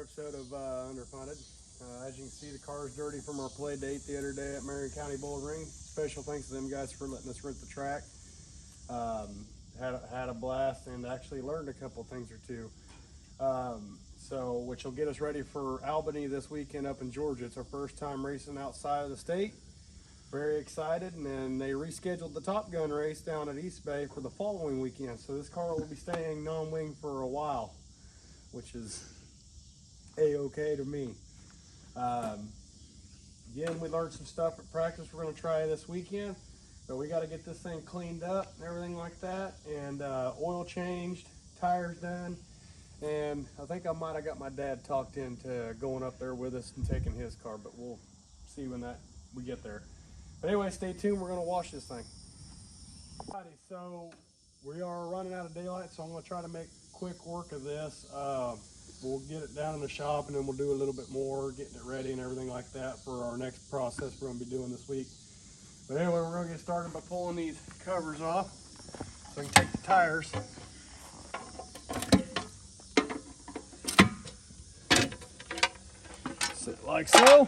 episode of Underfunded. As you can see, the car is dirty from our play date the other day at Marion County Bull Ring. Special thanks to them guys for letting us rent the track. Had a blast and actually learned a couple things or two. Which will get us ready for Albany this weekend up in Georgia. It's our first time racing outside of the state. Very excited, and then they rescheduled the Top Gun race down at East Bay for the following weekend. So this car will be staying non-wing for a while, which is a-okay to me. Again, we learned some stuff at practice we're going to try this weekend, but we got to get this thing cleaned up and everything like that, and oil changed, tires done, and I think I might have got my dad talked into going up there with us and taking his car, but we'll see when we get there. But anyway, stay tuned. We're going to wash this thing. Alrighty, so we are running out of daylight, so I'm going to try to make quick work of this. We'll get it down in the shop, and then we'll do a little bit more, getting it ready and everything like that for our next process we're going to be doing this week. But anyway, we're going to get started by pulling these covers off so we can take the tires. Sit like so.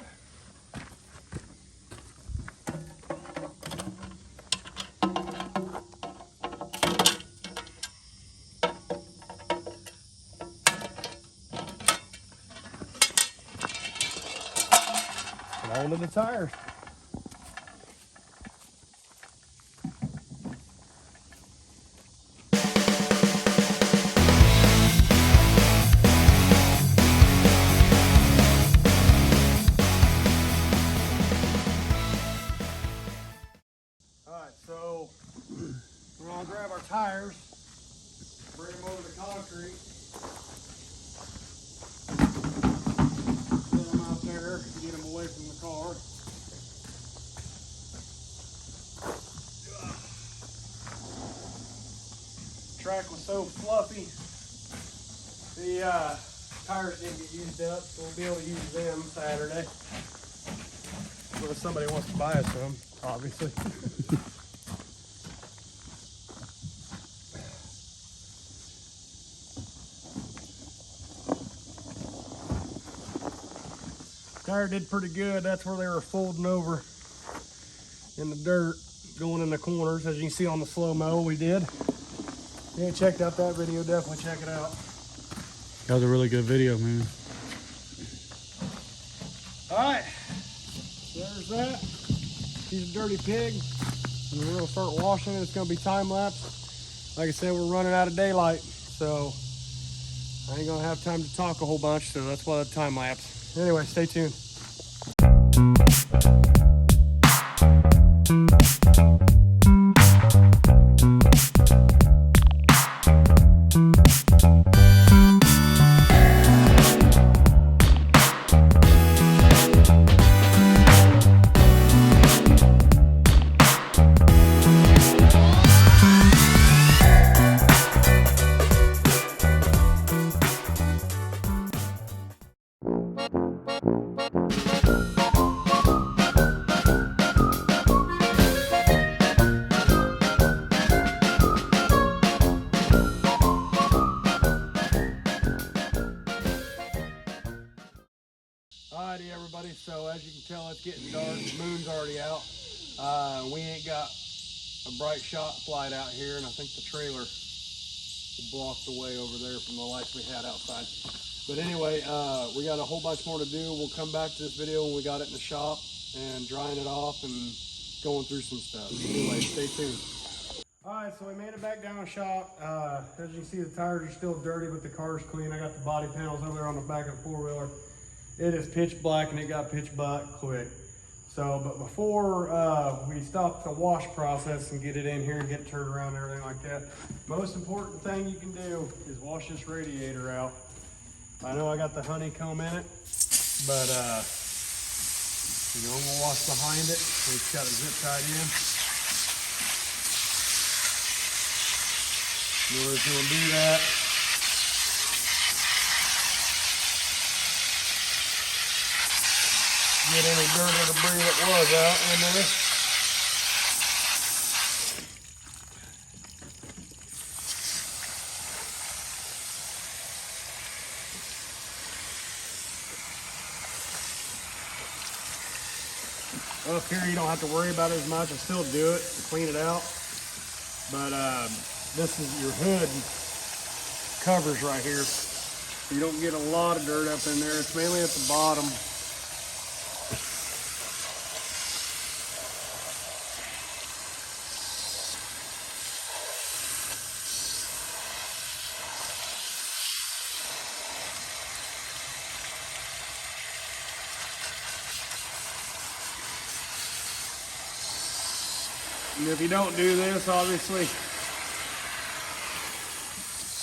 Onto the tires. Alright, so we're going to grab our tires, bring them over to concrete, put them out there, get them away from the car. Track was so fluffy, the tires didn't get used up, so we'll be able to use them Saturday. Well, if somebody wants to buy us some, obviously. Tire did pretty good. That's where they were folding over in the dirt, going in the corners. As you can see on the slow-mo, we did. If you ain't checked out that video, definitely check it out. That was a really good video, man. All right, there's that. He's a dirty pig. And we're gonna start washing it. It's gonna be time-lapse. Like I said, we're running out of daylight, so I ain't gonna have time to talk a whole bunch, so that's why the time-lapse. Anyway, stay tuned. Alrighty everybody, so as you can tell, it's getting dark. The moon's already out. We ain't got a bright shot light out here, and I think the trailer blocked the way over there from the lights we had outside. But anyway, we got a whole bunch more to do. We'll come back to this video when we got it in the shop and drying it off and going through some stuff. Anyway, stay tuned. Alright, so we made it back down the shop. As you can see, the tires are still dirty, but the car's clean. I got the body panels over there on the back of the four-wheeler. It is pitch black, and it got pitch black quick. So, but before we stop the wash process and get it in here and get it turned around and everything like that, most important thing you can do is wash this radiator out. I know I got the honeycomb in it, but you know, I'm gonna wash behind it. It's got it zip tied in. We're just gonna do that. Get any dirt or debris that was out in there. Up here, you don't have to worry about it as much. I still do it to clean it out. But this is your hood covers right here. You don't get a lot of dirt up in there. It's mainly at the bottom. And if you don't do this, obviously,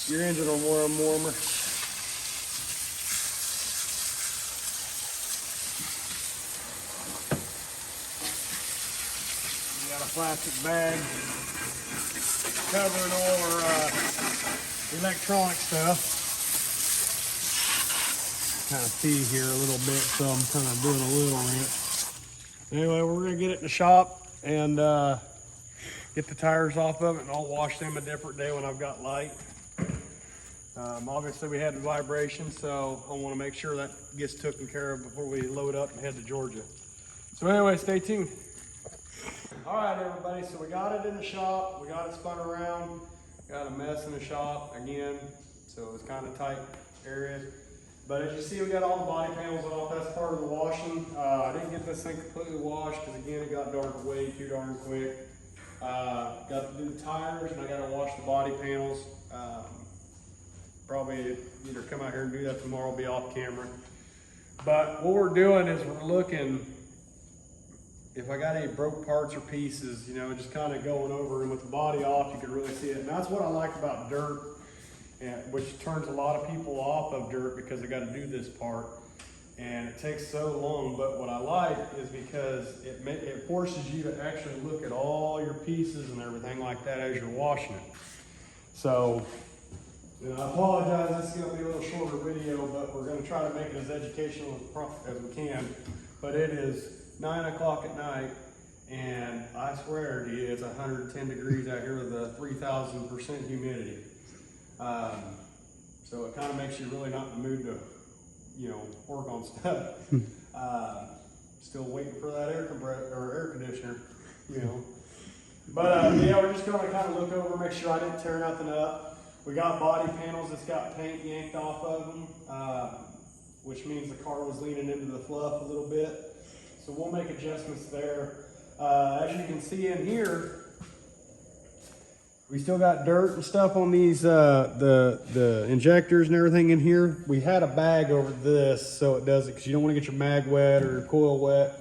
your engine will warm warmer. You got a plastic bag covering all our electronic stuff. Kind of see here a little bit, so I'm kind of doing a little rinse. Anyway, we're gonna get it in the shop and get the tires off of it, and I'll wash them a different day when I've got light. Obviously we had the vibration, so I want to make sure that gets taken care of before we load up and head to Georgia. So anyway, stay tuned. All right, everybody, so we got it in the shop, we got it spun around, got a mess in the shop again, so it's kind of tight area. But as you see, we got all the body panels off. That's part of the washing. I didn't get this thing completely washed because again, it got dark way too darn quick. Got to do the tires, and I got to wash the body panels. Probably either come out here and do that tomorrow, be off camera. But what we're doing is we're looking, if I got any broke parts or pieces, you know, just kind of going over, and with the body off, you can really see it. And that's what I like about dirt, which turns a lot of people off of dirt because they got to do this part. And it takes so long, but what I like is because it forces you to actually look at all your pieces and everything like that as you're washing it. So, you know, I apologize, this is going to be a little shorter video, but we're going to try to make it as educational as we can. But it is 9 o'clock at night, and I swear to you, it's 110 degrees out here with a 3,000% humidity. So it kind of makes you really not in the mood to, you know, work on stuff. Still waiting for that air conditioner, you know. But yeah, we're just gonna kind of look over, make sure I didn't tear nothing up. We got body panels that's got paint yanked off of them, which means the car was leaning into the fluff a little bit. So we'll make adjustments there. As you can see in here, we still got dirt and stuff on these, the injectors and everything in here. We had a bag over this so it doesn't, because you don't want to get your mag wet or your coil wet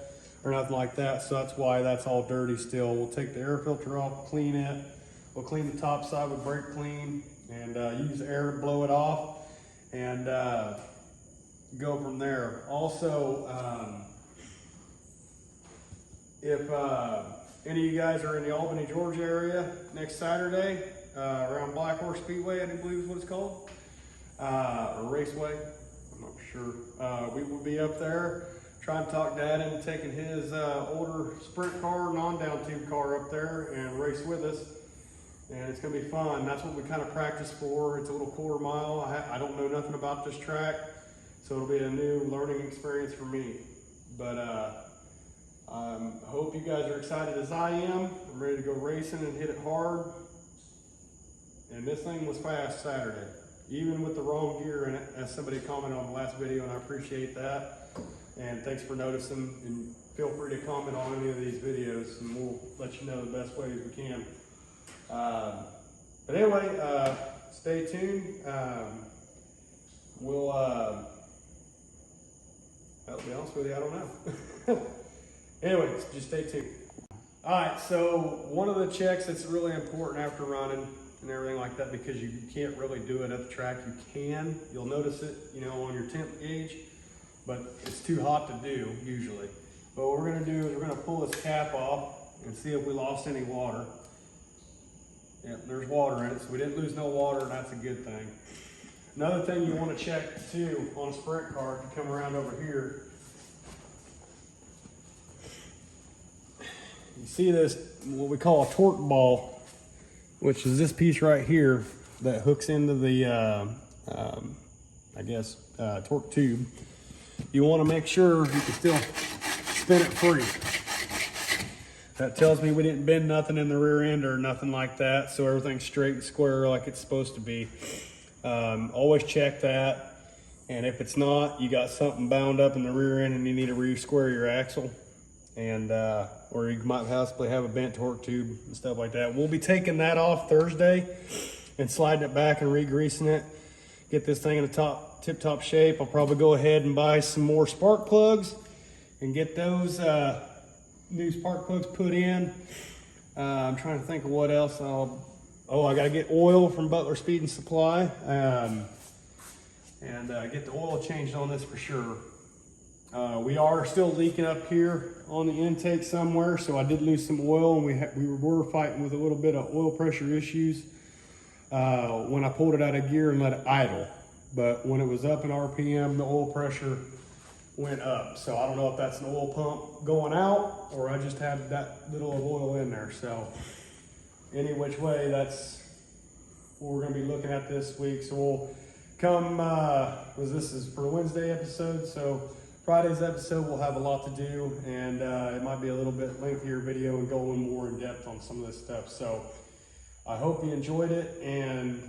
or nothing like that. So that's why that's all dirty still. We'll take the air filter off, clean it. We'll clean the top side with brake clean and use air to blow it off and go from there. Also, if any of you guys are in the Albany, Georgia area next Saturday, around Black Horse Speedway, I believe is what it's called, or Raceway, I'm not sure. We will be up there trying to talk Dad into taking his older sprint car, non-down tube car up there and race with us. And it's gonna be fun. That's what we kind of practice for. It's a little quarter mile. I don't know nothing about this track, so it'll be a new learning experience for me. But I hope you guys are excited as I am. I'm ready to go racing and hit it hard. And this thing was fast Saturday, even with the wrong gear in it, as somebody commented on the last video, and I appreciate that. And thanks for noticing, and feel free to comment on any of these videos, and we'll let you know the best ways we can. But anyway, stay tuned. We'll, I'll be honest with you, I don't know. Anyways, just stay tuned. All right, so one of the checks that's really important after running and everything like that, because you can't really do it at the track. You can, you'll notice it, you know, on your temp gauge, but it's too hot to do usually. But what we're gonna do is we're gonna pull this cap off and see if we lost any water. Yep, there's water in it, so we didn't lose no water, and that's a good thing. Another thing you want to check too on a sprint car, if you come around over here, you see this, what we call a torque ball, which is this piece right here that hooks into the, I guess, torque tube. You want to make sure you can still spin it free. That tells me we didn't bend nothing in the rear end or nothing like that, so everything's straight and square like it's supposed to be. Always check that, and if it's not, you got something bound up in the rear end and you need to re-square your axle, and or you might possibly have a bent torque tube and stuff like that. We'll be taking that off Thursday and sliding it back and re-greasing it. Get this thing in a tip-top shape. I'll probably go ahead and buy some more spark plugs and get those new spark plugs put in. I'm trying to think of what else I gotta get oil from Butler Speed and Supply, and get the oil changed on this for sure. We are still leaking up here on the intake somewhere, so I did lose some oil, and we were fighting with a little bit of oil pressure issues when I pulled it out of gear and let it idle. But when it was up in RPM, the oil pressure went up. So I don't know if that's an oil pump going out or I just had that little of oil in there. So any which way, that's what we're gonna be looking at this week. So we'll come, this is for Wednesday episode. So Friday's episode, we'll have a lot to do, and it might be a little bit lengthier video and going more in depth on some of this stuff. So I hope you enjoyed it, and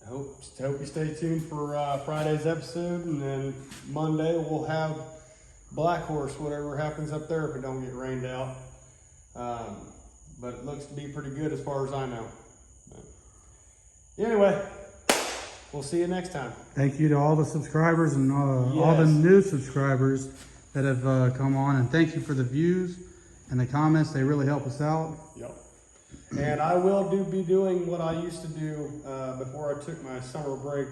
I hope you stay tuned for Friday's episode, and then Monday we'll have Black Horse, whatever happens up there if it don't get rained out. But it looks to be pretty good as far as I know. But anyway, we'll see you next time. Thank you to all the subscribers and all the new subscribers that have come on, and thank you for the views and the comments. They really help us out. Yep. And I will be doing what I used to do before I took my summer break,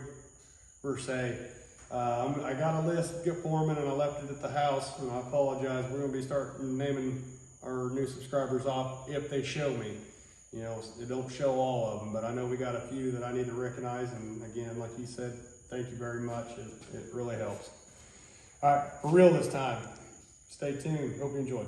per se. I got a list for them, and I left it at the house, and I apologize. We're going to be starting naming our new subscribers off if they show me. You know, they don't show all of them, but I know we got a few that I need to recognize, and again, like you said, thank you very much. It really helps. All right, for real this time. Stay tuned. Hope you enjoyed.